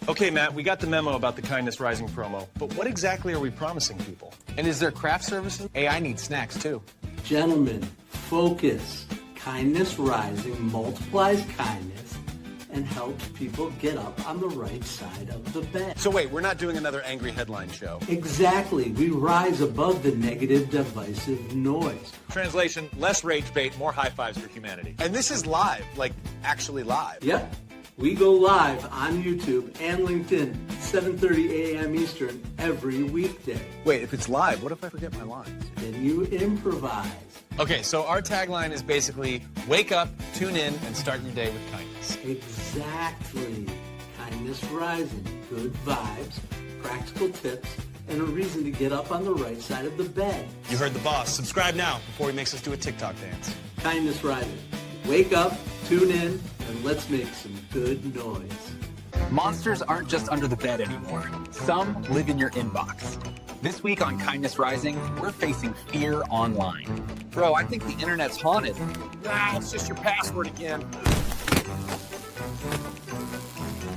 Okay, Matt, we got the memo about the Kindness Rising promo, but what exactly are we promising people? And is there craft services? Hey, I need snacks too. Gentlemen, focus. Kindness Rising multiplies kindness and helps people get up on the right side of the bed. So wait, we're not doing another angry headline show. Exactly. We rise above the negative, divisive noise. Translation, less rage bait, more high fives for humanity. And this is live, like actually live. Yep. We go live on YouTube and LinkedIn, 7:30 a.m. Eastern every weekday. Wait, if it's live, what if I forget my lines? Then you improvise. Okay, so our tagline is basically wake up, tune in, and start your day with kindness. Exactly. Kindness Rising. Good vibes, practical tips, and a reason to get up on the right side of the bed. You heard the boss. Subscribe now before he makes us do a TikTok dance. Kindness Rising. Wake up, tune in, and let's make some good noise. Monsters aren't just under the bed anymore. Some live in your inbox. This week on Kindness Rising, we're facing fear online. Bro, I think the internet's haunted. Nah, it's just your password again.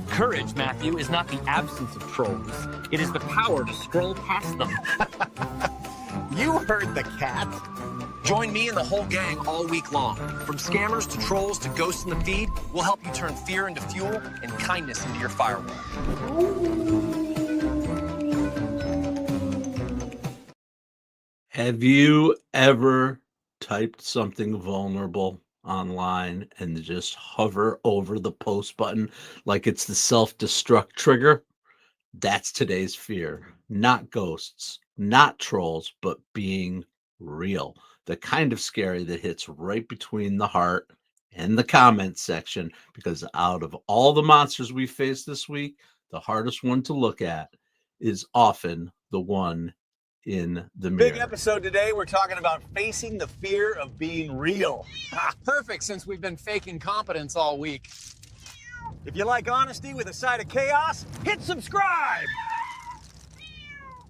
Courage, Matthew, is not the absence of trolls. It is the power to scroll past them. You heard the cat? Join me and the whole gang all week long. From scammers to trolls to ghosts in the feed, we'll help you turn fear into fuel and kindness into your firewall. Have you ever typed something vulnerable online and just hover over the post button like it's the self-destruct trigger? That's today's fear. Not ghosts, not trolls, but being real. The kind of scary that hits right between the heart and the comment section, because out of all the monsters we face this week, the hardest one to look at is often the one in the mirror. Big episode today. We're talking about facing the fear of being real. Perfect, since we've been faking competence all week. If you like honesty with a side of chaos, hit subscribe.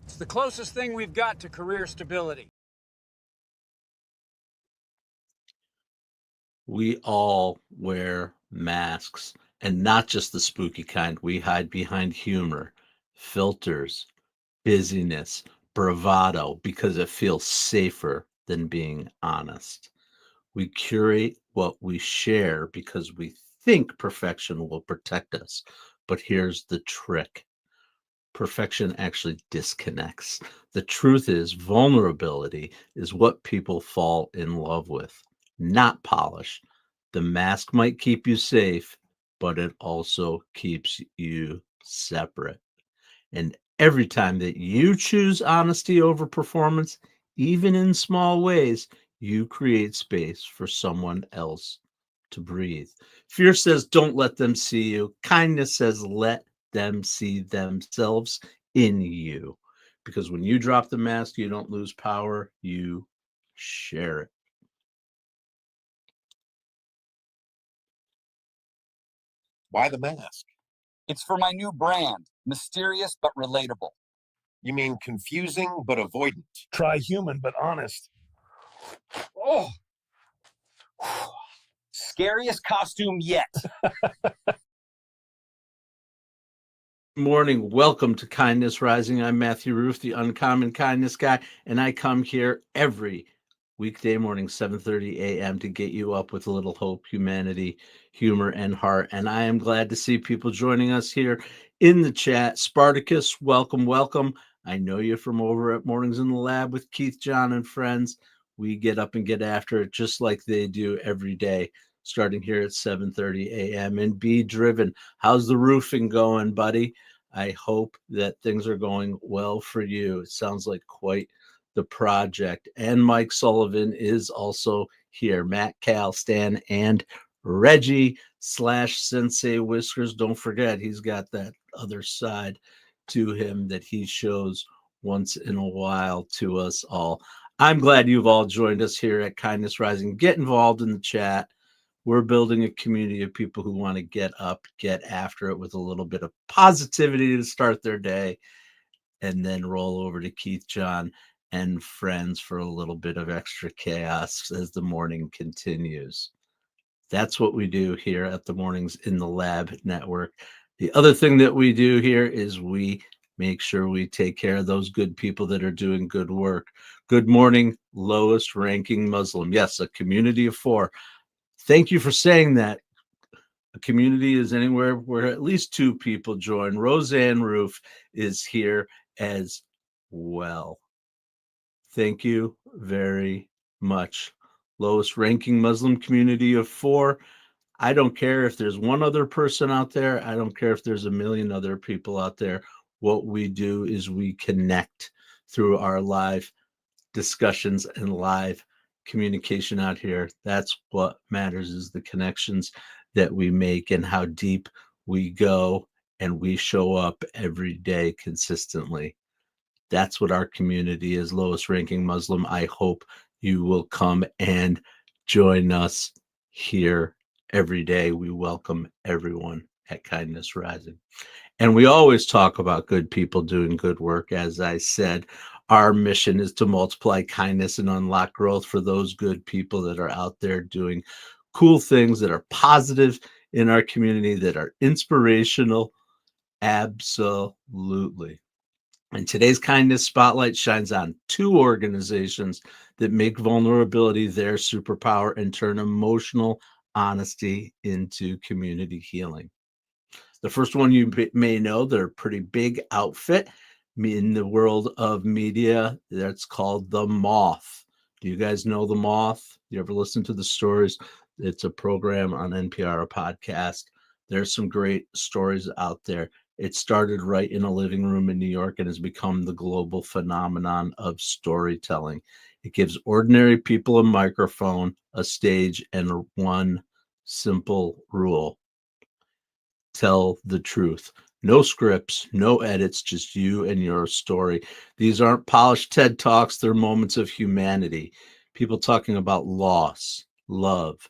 It's the closest thing we've got to career stability. We all wear masks, and not just the spooky kind. We hide behind humor, filters, busyness, bravado, because it feels safer than being honest. We curate what we share because we think perfection will protect us. But here's the trick. Perfection actually disconnects. The truth is, vulnerability is what people fall in love with, not polish. The mask might keep you safe, but it also keeps you separate. And every time that you choose honesty over performance, even in small ways, you create space for someone else to breathe. Fear says, don't let them see you. Kindness says, let them see themselves in you. Because when you drop the mask, you don't lose power, you share it. Why the mask? It's for my new brand, mysterious but relatable. You mean confusing but avoidant? Try human but honest. Oh, Scariest costume yet. Morning. Welcome to Kindness Rising. I'm Matthew Roof, the Uncommon Kindness Guy, and I come here every weekday morning, 7:30 a.m. to get you up with a little hope, humanity, humor, and heart. And I am glad to see people joining us here in the chat. Spartacus, welcome, welcome. I know you from over at Mornings in the Lab with Keith, John, and friends. We get up and get after it just like they do every day, starting here at 7:30 a.m. and be driven. How's the roofing going, buddy? I hope that things are going well for you. It sounds like quite the project. And Mike Sullivan is also here. Matt, Cal, Stan, and Reggie / Sensei Whiskers. Don't forget, he's got that other side to him that he shows once in a while to us all. I'm glad you've all joined us here at Kindness Rising. Get involved in the chat. We're building a community of people who want to get up, get after it with a little bit of positivity to start their day, and then roll over to Keith, John, and friends for a little bit of extra chaos as the morning continues. That's what we do here at the Mornings in the Lab Network. The other thing that we do here is we make sure we take care of those good people that are doing good work. Good morning, lowest ranking Muslim. Yes, a community of 4. Thank you for saying that. A community is anywhere where at least 2 people join. Roseanne Roof is here as well. Thank you very much. Lowest ranking Muslim community of 4. I don't care if there's one other person out there. I don't care if there's a million other people out there. What we do is we connect through our live discussions and live communication out here. That's what matters, is the connections that we make and how deep we go, and we show up every day consistently. That's what our community is, Lowest Ranking Muslim. I hope you will come and join us here every day. We welcome everyone at Kindness Rising. And we always talk about good people doing good work. As I said, our mission is to multiply kindness and unlock growth for those good people that are out there doing cool things that are positive in our community, that are inspirational. Absolutely. And today's Kindness Spotlight shines on 2 organizations that make vulnerability their superpower and turn emotional honesty into community healing. The first one you may know, they're a pretty big outfit in the world of media. That's called The Moth. Do you guys know The Moth? You ever listen to the stories? It's a program on NPR, a podcast. There's some great stories out there. It started right in a living room in New York and has become the global phenomenon of storytelling. It gives ordinary people a microphone, a stage, and one simple rule: tell the truth. No scripts, no edits, just you and your story. These aren't polished TED Talks, they're moments of humanity. People talking about loss, love,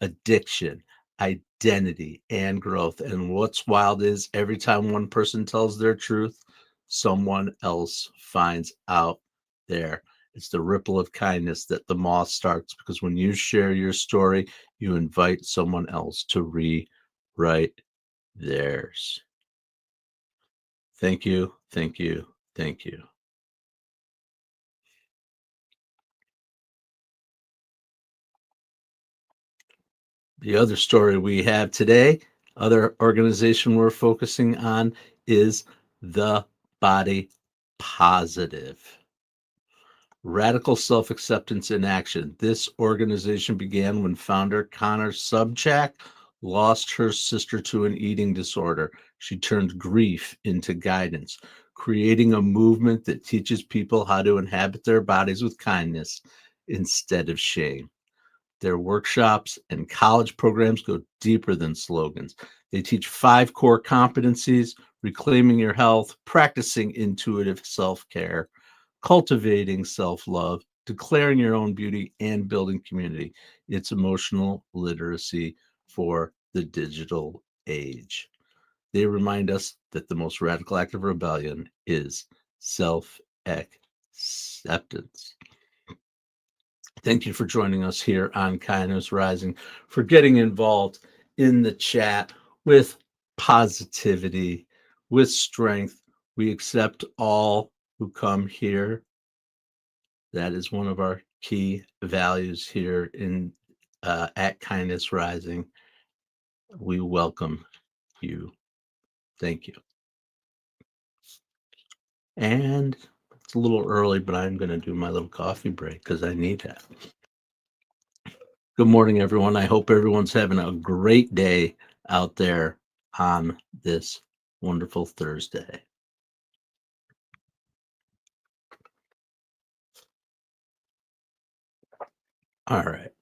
addiction, identity, and growth. And what's wild is every time one person tells their truth, someone else finds out there. It's the ripple of kindness that The Moth starts, because when you share your story, you invite someone else to rewrite theirs. Thank you, thank you, thank you. The other story we have today, other organization we're focusing on, is The Body Positive. Radical self-acceptance in action. This organization began when founder Connor Subchak lost her sister to an eating disorder. She turned grief into guidance, creating a movement that teaches people how to inhabit their bodies with kindness instead of shame. Their workshops and college programs go deeper than slogans. They teach 5 core competencies: reclaiming your health, practicing intuitive self-care, cultivating self-love, declaring your own beauty, and building community. It's emotional literacy for the digital age. They remind us that the most radical act of rebellion is self-acceptance. Thank you for joining us here on Kindness Rising, for getting involved in the chat with positivity, with strength. We accept all who come here. That is one of our key values here in at Kindness Rising. We welcome you. Thank you. And it's a little early, but I'm going to do my little coffee break because I need that. Good morning, everyone. I hope everyone's having a great day out there on this wonderful Thursday. All right.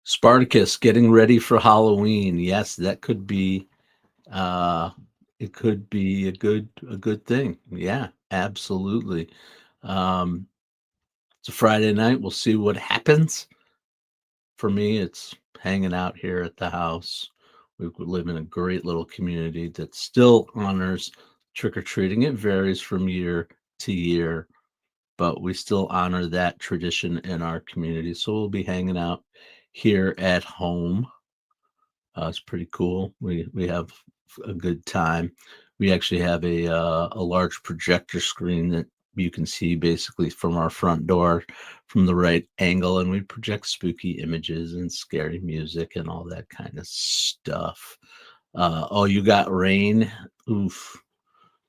Spartacus getting ready for Halloween. Yes, that could be it could be a good thing. Yeah, absolutely. It's a Friday night. We'll see what happens. For me, it's hanging out here at the house. We live in a great little community that still honors trick-or-treating. It varies from year to year, but we still honor that tradition in our community. So we'll be hanging out here at home. It's pretty cool. We have a good time. We actually have a large projector screen that you can see basically from our front door from the right angle, and we project spooky images and scary music and all that kind of stuff. Oh, you got rain? Oof.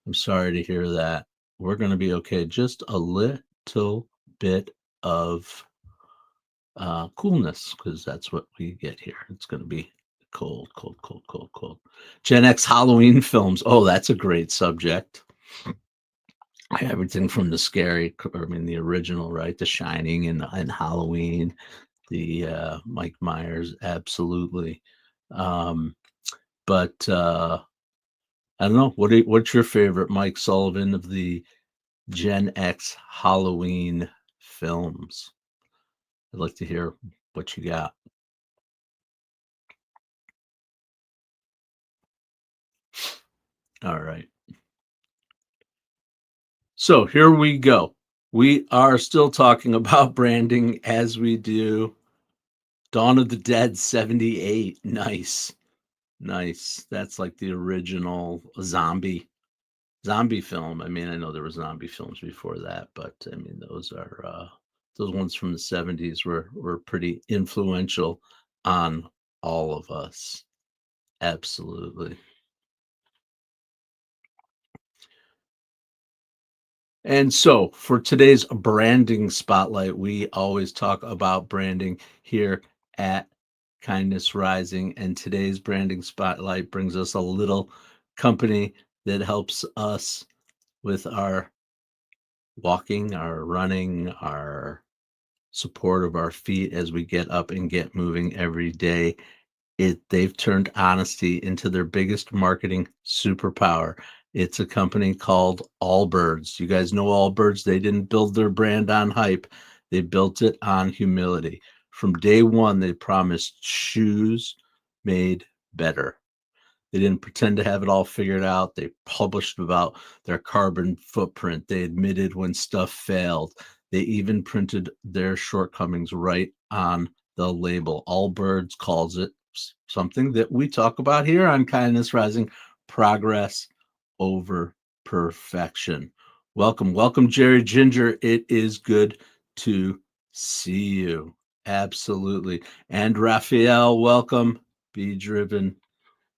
I'm sorry to hear that. We're going to be okay. Just a little bit of coolness, because that's what we get here. It's going to be cold, cold, cold, cold, cold. Gen X Halloween films. Oh, that's a great subject. Everything from the the original, right? The Shining and Halloween, the Mike Myers, absolutely. But I don't know. What's your favorite, Mike Sullivan, of the Gen X Halloween films? I'd like to hear what you got. All right. So here we go. We are still talking about branding as we do. Dawn of the Dead 78. Nice. Nice. That's like the original zombie film. I mean, I know there were zombie films before that, but I mean, those ones from the 70s were pretty influential on all of us. Absolutely. And so for today's branding spotlight, we always talk about branding here at Kindness Rising. And today's branding spotlight brings us a little company that helps us with our walking, our running, our support of our feet as we get up and get moving every day. They've turned honesty into their biggest marketing superpower. It's a company called Allbirds. You guys know Allbirds. They didn't build their brand on hype. They built it on humility. From day one, they promised shoes made better. They didn't pretend to have it all figured out. They published about their carbon footprint. They admitted when stuff failed. They even printed their shortcomings right on the label. Allbirds calls it something that we talk about here on Kindness Rising: progress over perfection. Welcome, Jerry Ginger. It is good to see you. Absolutely. And Raphael, welcome. Be driven,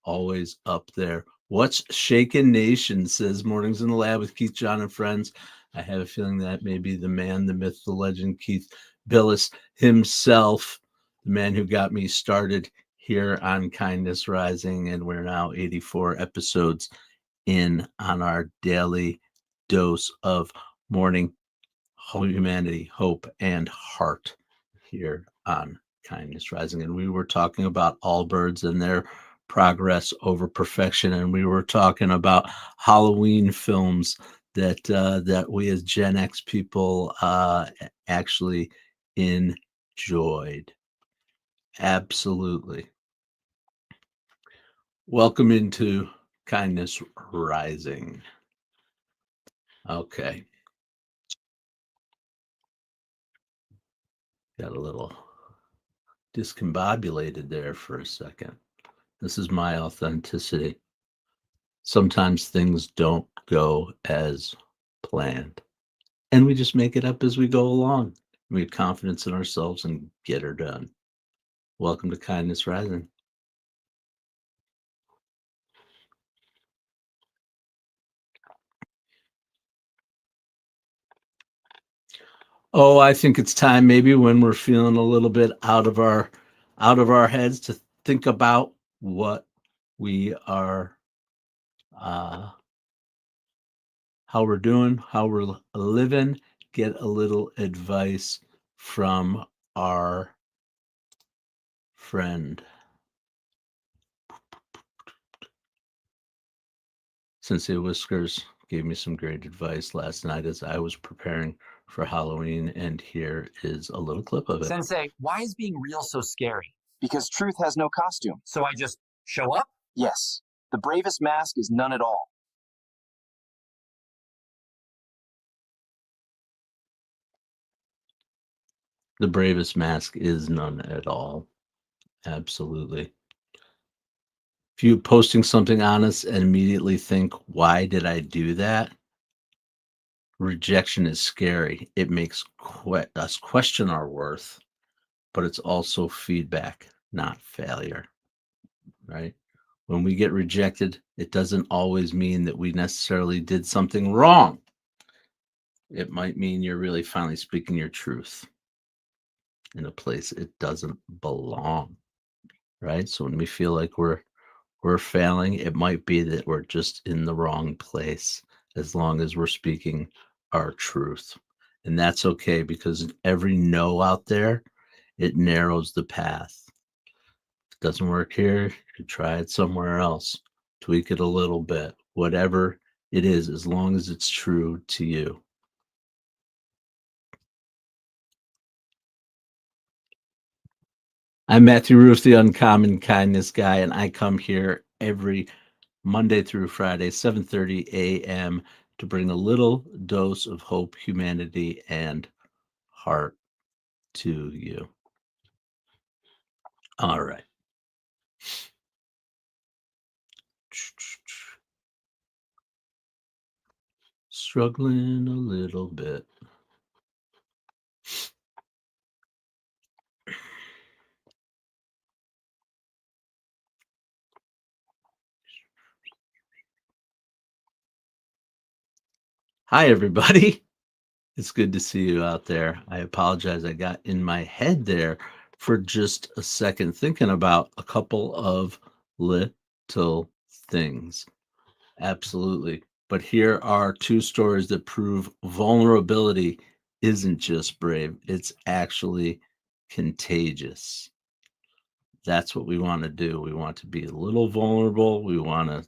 always up there. What's Shaken Nation, says Mornings in the Lab with Keith, John, and friends. I have a feeling that may be the man, the myth, the legend, Keith Billis himself, the man who got me started here on Kindness Rising. And we're now 84 episodes in on our daily dose of morning humanity, hope, and heart here on Kindness Rising. And we were talking about Allbirds and their progress over perfection, and we were talking about Halloween films that we as Gen X people actually enjoyed. Absolutely. Welcome into Kindness Rising. Okay. Got a little discombobulated there for a second. This is my authenticity. Sometimes things don't go as planned, and we just make it up as we go along. We have confidence in ourselves and get her done. Welcome to Kindness Rising. Oh, I think it's time, maybe when we're feeling a little bit out of our heads, to think about what we are, how we're doing, how we're living, get a little advice from our friend. Sensei Whiskers gave me some great advice last night as I was preparing for Halloween, and here is a little clip of it. Sensei, why is being real so scary? Because truth has no costume. So I just show up? Yes, the bravest mask is none at all. The bravest mask is none at all. Absolutely. If you posting something honest and immediately think, why did I do that? Rejection is scary. It makes us question our worth, but it's also feedback, not failure, right? When we get rejected, it doesn't always mean that we necessarily did something wrong. It might mean you're really finally speaking your truth in a place it doesn't belong, right? So when we feel like we're failing, it might be that we're just in the wrong place as long as we're speaking our truth. And that's okay, because every no out there, it narrows the path. If it doesn't work here, you could try it somewhere else, tweak it a little bit, whatever it is, as long as it's true to you. I'm Matthew Roof, the Uncommon Kindness Guy, and I come here every Monday through Friday, 7:30 a.m. to bring a little dose of hope, humanity, and heart to you. All right. Struggling a little bit. Hi, everybody. It's good to see you out there. I apologize. I got in my head there for just a second, thinking about a couple of little things. Absolutely. But here are two stories that prove vulnerability isn't just brave, it's actually contagious. That's what we want to do. We want to be a little vulnerable. We want to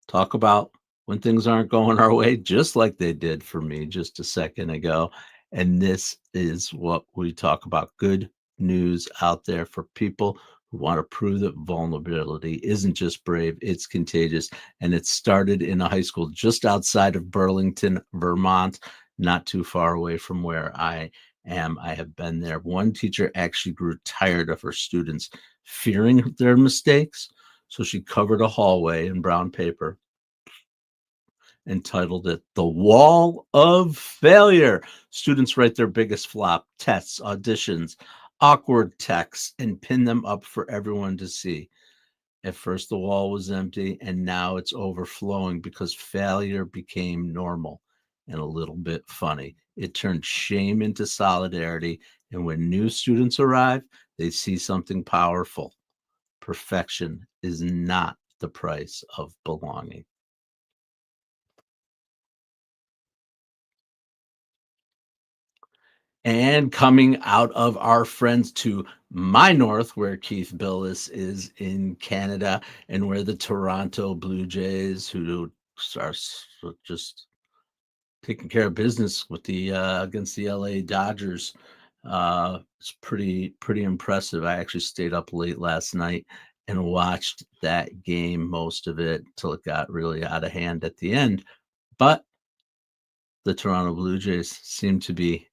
talk about when things aren't going our way, just like they did for me just a second ago. And this is what we talk about: good news out there for people who want to prove that vulnerability isn't just brave, it's contagious. And it started in a high school just outside of Burlington, Vermont, not too far away from where I am. I have been there. One teacher actually grew tired of her students fearing their mistakes, so she covered a hallway in brown paper, entitled it "The Wall of Failure." Students write their biggest flop, tests, auditions, awkward texts, and pin them up for everyone to see. At first, the wall was empty, and now it's overflowing because failure became normal and a little bit funny. It turned shame into solidarity, and when new students arrive, they see something powerful. Perfection is not the price of belonging. And coming out of our friends to my north, where Keith Billis is in Canada, and where the Toronto Blue Jays, who are just taking care of business with the against the LA Dodgers, it's pretty impressive. I actually stayed up late last night and watched that game, most of it, till it got really out of hand at the end. But the Toronto Blue Jays seem to be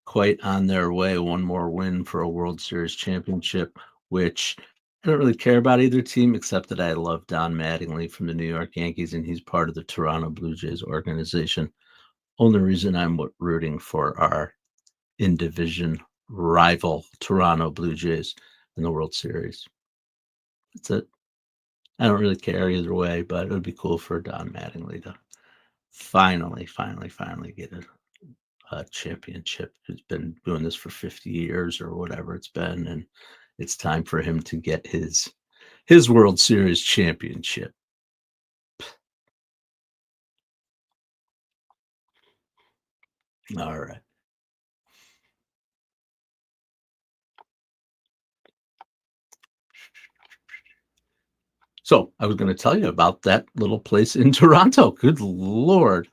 quite on their way. One more win for a World Series championship, which I don't really care about either team, except that I love Don Mattingly from the New York Yankees, and he's part of the Toronto Blue Jays organization. Only reason I'm rooting for our in-division rival Toronto Blue Jays in the World Series. That's it. I don't really care either way, but it would be cool for Don Mattingly to finally get it. Championship. He's been doing this for 50 years or whatever it's been, and it's time for him to get his World Series championship. All right. So I was going to tell you about that little place in Toronto. Good Lord.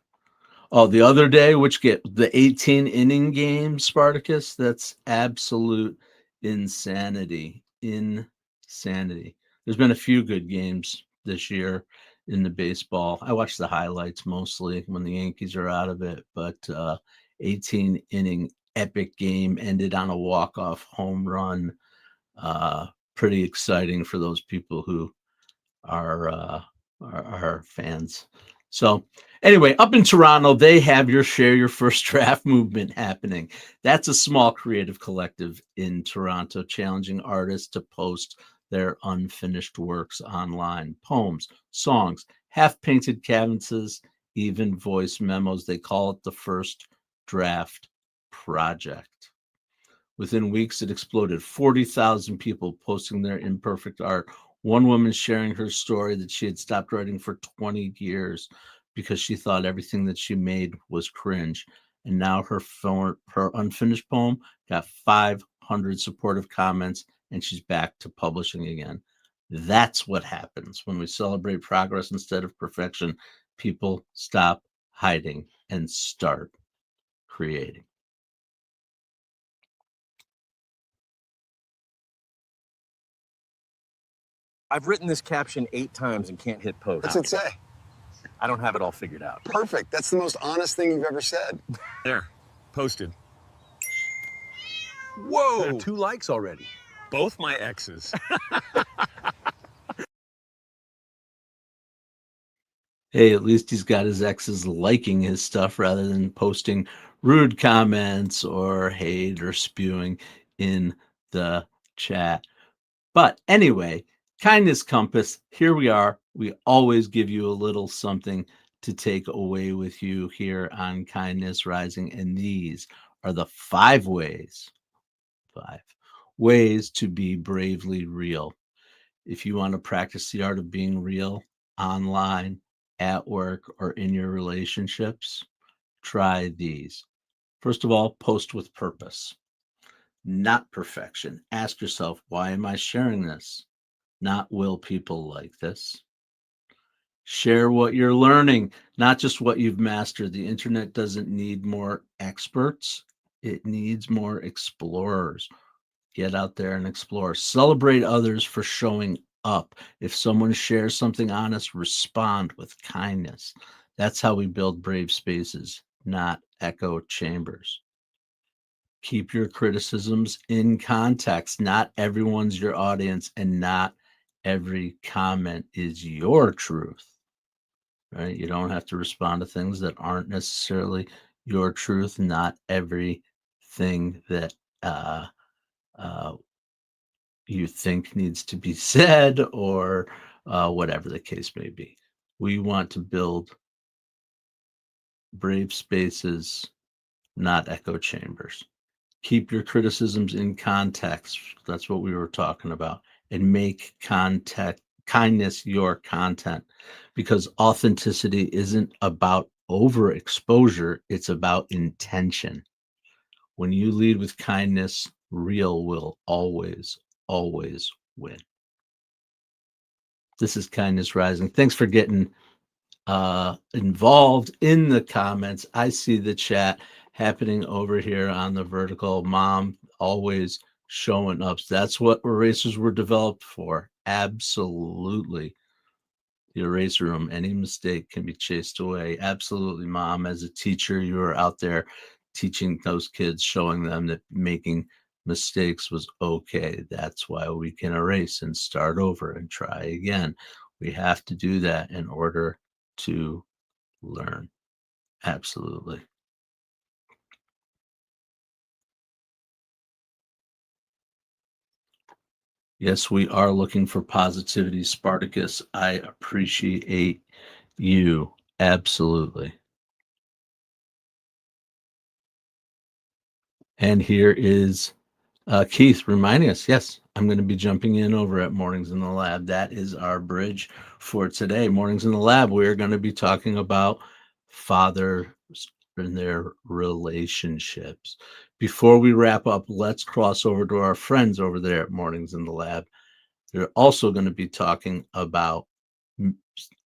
Oh, the other day, which get the 18 inning game, Spartacus, that's absolute insanity. Insanity. There's been a few good games this year in the baseball. I watch the highlights mostly when the Yankees are out of it, but 18 inning epic game ended on a walk-off home run. Pretty exciting for those people who are fans. So anyway, up in Toronto, they have your Share Your First Draft movement happening. That's a small creative collective in Toronto challenging artists to post their unfinished works online. Poems, songs, half-painted canvases, even voice memos. They call it the First Draft Project. Within weeks, it exploded. 40,000 people posting their imperfect art. One woman sharing her story that she had stopped writing for 20 years because she thought everything that she made was cringe. And now her unfinished poem got 500 supportive comments, and she's back to publishing again. That's what happens when we celebrate progress instead of perfection. People stop hiding and start creating. I've written this caption 8 times and can't hit post. What's it say? I don't have it all figured out. Perfect. That's the most honest thing you've ever said. There, posted. Whoa! 2 likes already. Both my exes. Hey, at least he's got his exes liking his stuff rather than posting rude comments or hate or spewing in the chat. But anyway, Kindness Compass, here we are. We always give you a little something to take away with you here on Kindness Rising. And these are the 5 ways to be bravely real. If you want to practice the art of being real online, at work, or in your relationships, try these. First of all, post with purpose, not perfection. Ask yourself, why am I sharing this? Not, will people like this? Share what you're learning, not just what you've mastered. The internet doesn't need more experts. It needs more explorers. Get out there and explore. Celebrate others for showing up. If someone shares something honest, respond with kindness. That's how we build brave spaces, not echo chambers. Keep your criticisms in context. Not everyone's your audience, and not every comment is your truth. Right? You don't have to respond to things that aren't necessarily your truth. Not everything that you think needs to be said, or whatever the case may be. We want to build brave spaces, not echo chambers. Keep your criticisms in context. That's what we were talking about. And make kindness your content, because authenticity isn't about overexposure. It's about intention. When you lead with kindness, real will always win. This is Kindness Rising. Thanks for getting involved in the comments. I see the chat happening over here on the vertical. Mom always showing up. That's what erasers were developed for. Absolutely. The eraser room, any mistake can be chased away. Absolutely, Mom. As a teacher, you are out there teaching those kids, showing them that making mistakes was okay. That's why we can erase and start over and try again. We have to do that in order to learn. Absolutely. Yes, we are looking for positivity. Spartacus, I appreciate you. Absolutely. And here is Keith reminding us, yes, I'm going to be jumping in over at Mornings in the Lab. That is our bridge for today. Mornings in the Lab, we're going to be talking about fathers and their relationships. Before we wrap up, let's cross over to our friends over there at Mornings in the Lab. They're also going to be talking about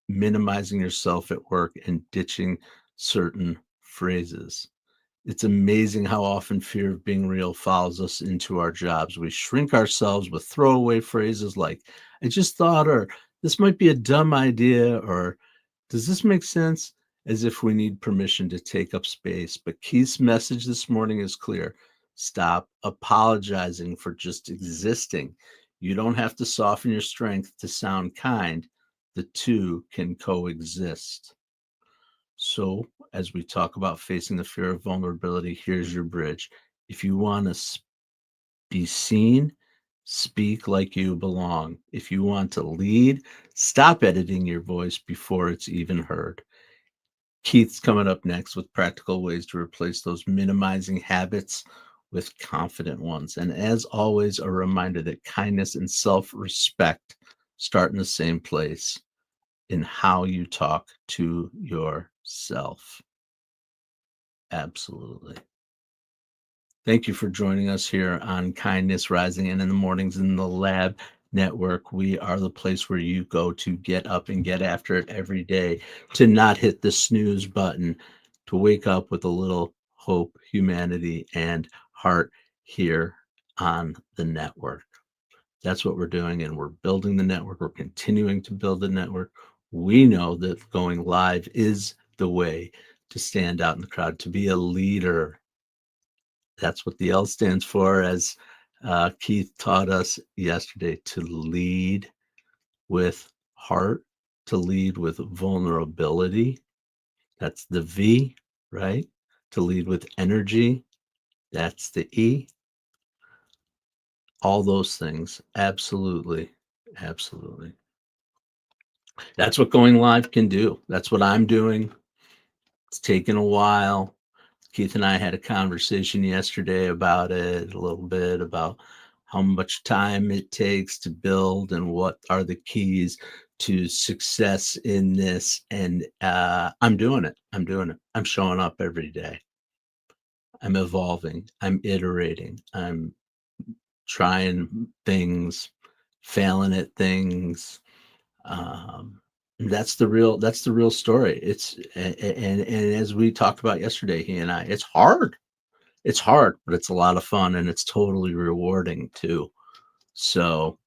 minimizing yourself at work and ditching certain phrases. It's amazing how often fear of being real follows us into our jobs. We shrink ourselves with throwaway phrases like, I just thought, or this might be a dumb idea, or does this make sense? as if we need permission to take up space. But Keith's message this morning is clear. Stop apologizing for just existing. You don't have to soften your strength to sound kind. The two can coexist. So, as we talk about facing the fear of vulnerability, here's your bridge. If you want to be seen, speak like you belong. If you want to lead, stop editing your voice before it's even heard. Keith's coming up next with practical ways to replace those minimizing habits with confident ones. And as always, a reminder that kindness and self-respect start in the same place, in how you talk to yourself. Absolutely. Thank you for joining us here on Kindness Rising and in the Mornings in the Lab Network. We are the place where you go to get up and get after it every day, to not hit the snooze button, to wake up with a little hope, humanity, and heart here on the network. That's what we're doing, and we're building the network. We're continuing to build the network. We know that going live is the way to stand out in the crowd, to be a leader. That's what the L stands for, as Keith taught us yesterday, to lead with heart, to lead with vulnerability. That's the V, right? To lead with energy. That's the E. All those things. Absolutely. Absolutely. That's what going live can do. That's what I'm doing. It's taken a while. Keith and I had a conversation yesterday about it, a little bit about how much time it takes to build and what are the keys to success in this. And I'm doing it. I'm showing up every day. I'm evolving. I'm iterating. I'm trying things, failing at things. That's the real story. It's and as we talked about yesterday, he and I, it's hard, but it's a lot of fun, and it's totally rewarding too. So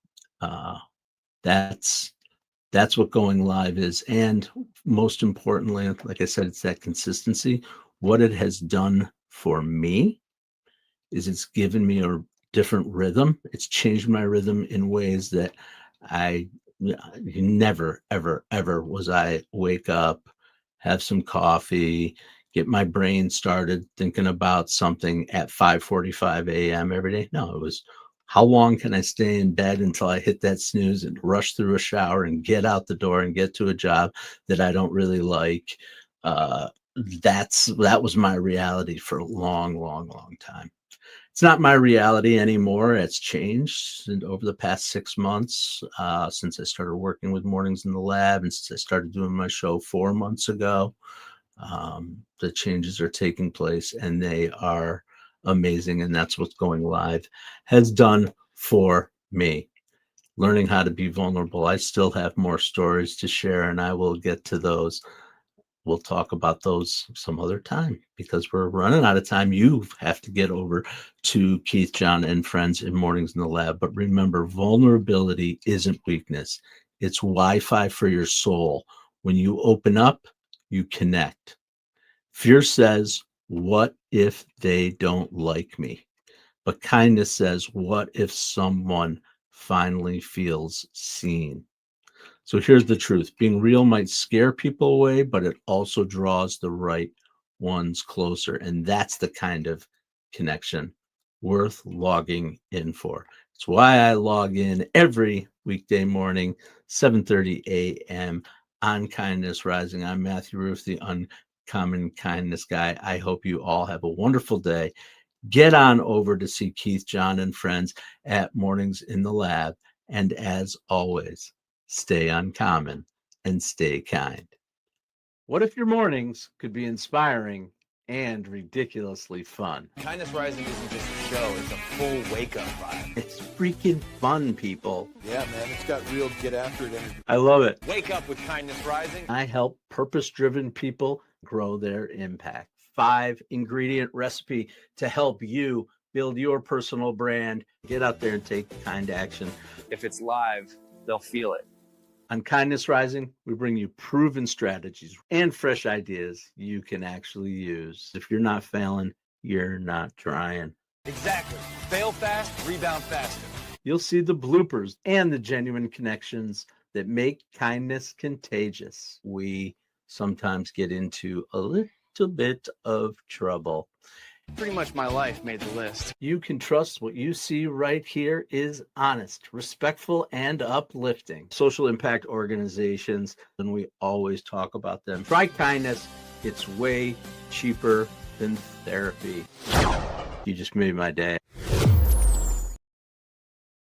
that's what going live is. And most importantly, like I said, it's that consistency. What it has done for me is it's given me a different rhythm. It's changed my rhythm in ways that I never, ever, ever was I wake up, have some coffee, get my brain started thinking about something at 5:45 a.m. every day. No, it was, how long can I stay in bed until I hit that snooze and rush through a shower and get out the door and get to a job that I don't really like? That was my reality for a long, long, long time. It's not my reality anymore. It's changed over the past 6 months, since I started working with Mornings in the Lab, and since I started doing my show 4 months ago. The changes are taking place, and they are amazing. And that's what going live has done for me. Learning how to be vulnerable. I still have more stories to share, and I will get to those. We'll talk about those some other time, because we're running out of time. You have to get over to Keith, John, and friends in Mornings in the Lab. But remember, vulnerability isn't weakness. It's Wi-Fi for your soul. When you open up, you connect. Fear says, what if they don't like me? But kindness says, what if someone finally feels seen? So here's the truth. Being real might scare people away, but it also draws the right ones closer. And that's the kind of connection worth logging in for. It's why I log in every weekday morning, 7:30 a.m. on Kindness Rising. I'm Matthew Roof, the Uncommon Kindness Guy. I hope you all have a wonderful day. Get on over to see Keith, John, and friends at Mornings in the Lab. And as always, stay uncommon and stay kind. What if your mornings could be inspiring and ridiculously fun? Kindness Rising isn't just a show, it's a full wake-up vibe. It's freaking fun, people. Yeah, man, it's got real get after it energy. I love it. Wake up with Kindness Rising. I help purpose-driven people grow their impact. 5-ingredient recipe to help you build your personal brand. Get out there and take kind action. If it's live, they'll feel it. On Kindness Rising, we bring you proven strategies and fresh ideas you can actually use. If you're not failing, you're not trying. Exactly. Fail fast, rebound faster. You'll see the bloopers and the genuine connections that make kindness contagious. We sometimes get into a little bit of trouble. Pretty much my life made the list. You can trust what you see right here is honest, respectful, and uplifting. Social impact organizations, and we always talk about them. Try kindness. It's way cheaper than therapy. You just made my day.